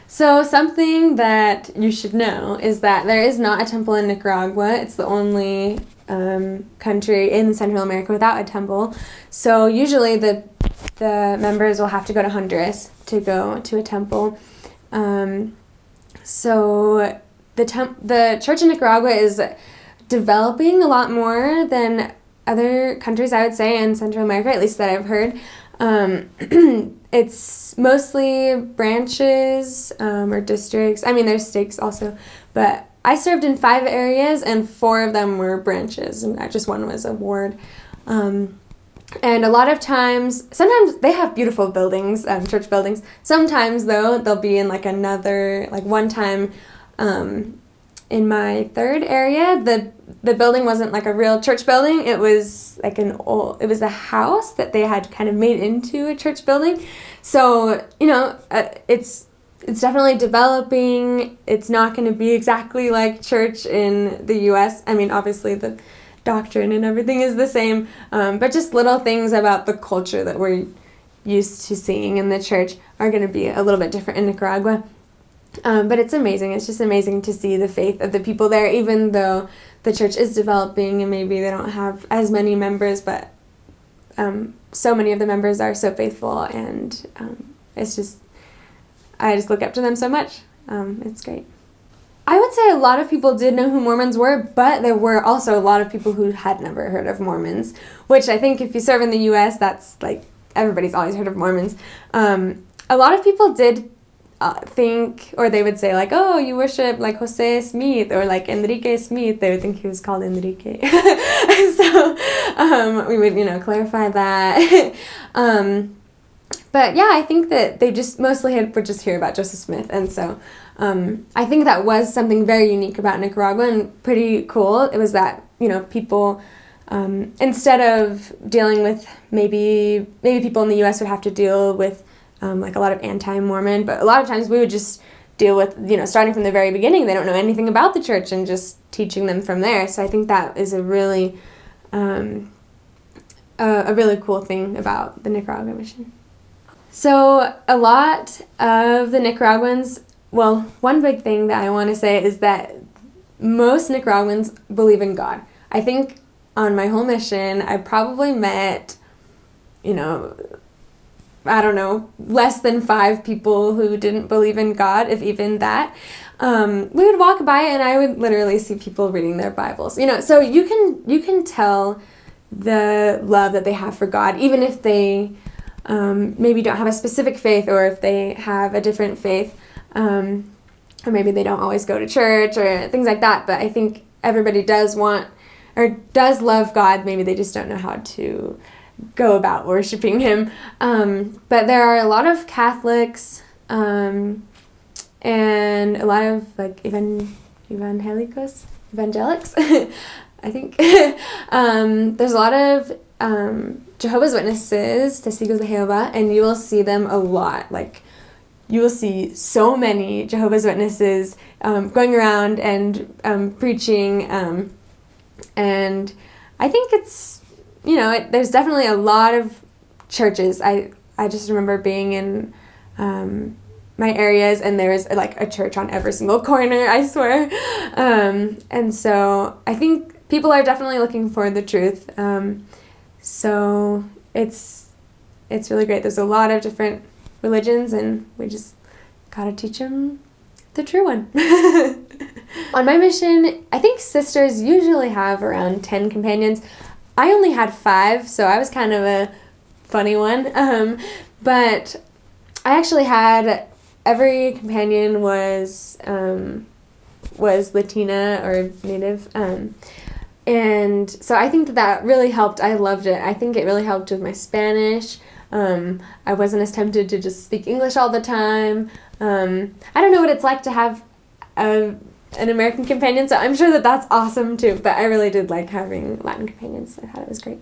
So something that you should know is that there is not a temple in Nicaragua. It's the only country in Central America without a temple. So usually the members will have to go to Honduras to go to a temple. So the church in Nicaragua is developing a lot more than other countries, I would say, in Central America, at least that I've heard. It's mostly branches or districts. I mean, there's stakes also, but I served in 5 areas, and 4 of them were branches, and just one was a ward. And a lot of times, sometimes they have beautiful buildings, church buildings. Sometimes, though, they'll be in another, one time in my 3rd area, the building wasn't a real church building. It was it was a house that they had kind of made into a church building. So, it's definitely developing. It's not going to be exactly like church in the U.S. I mean, obviously the doctrine and everything is the same, but just little things about the culture that we're used to seeing in the church are going to be a little bit different in Nicaragua. But it's amazing. It's just amazing to see the faith of the people there, even though the church is developing and maybe they don't have as many members, but so many of the members are so faithful, and I just look up to them so much. It's great. I would say a lot of people did know who Mormons were, but there were also a lot of people who had never heard of Mormons, which I think if you serve in the U.S., that's everybody's always heard of Mormons. A lot of people did think, or they would say oh, you worship Jose Smith or Enrique Smith. They would think he was called Enrique. So we would clarify that. But yeah, I think that they just mostly would just hear about Joseph Smith, and so I think that was something very unique about Nicaragua and pretty cool. It was that people instead of dealing with maybe people in the U.S. would have to deal with a lot of anti-Mormon, but a lot of times we would just deal with, starting from the very beginning. They don't know anything about the church and just teaching them from there. So I think that is a really cool thing about the Nicaragua mission. So a lot of the Nicaraguans, well, one big thing that I want to say is that most Nicaraguans believe in God. I think on my whole mission, I probably met, I don't know, less than 5 people who didn't believe in God, if even that. We would walk by and I would literally see people reading their Bibles. So you can tell the love that they have for God, even if they maybe don't have a specific faith, or if they have a different faith, or maybe they don't always go to church or things like that. But I think everybody does love God. Maybe they just don't know how to go about worshiping him. But there are a lot of Catholics and a lot of evangelics, I think. There's a lot of Jehovah's Witnesses, Testigos de Jehová, and you will see them a lot. You will see so many Jehovah's Witnesses going around and preaching, and I think it's, there's definitely a lot of churches. I just remember being in my areas, and there was a church on every single corner, I swear. And so I think people are definitely looking for the truth. So it's really great. There's a lot of different religions, and we just gotta teach them the true one. On my mission, I think sisters usually have around 10 companions. I only had 5, so I was kind of a funny one. But I actually had, every companion was Latina or Native. And so I think that really helped. I loved it. I think it really helped with my Spanish. I wasn't as tempted to just speak English all the time. I don't know what it's like to have an American companion, so I'm sure that that's awesome too. But I really did like having Latin companions. I thought it was great.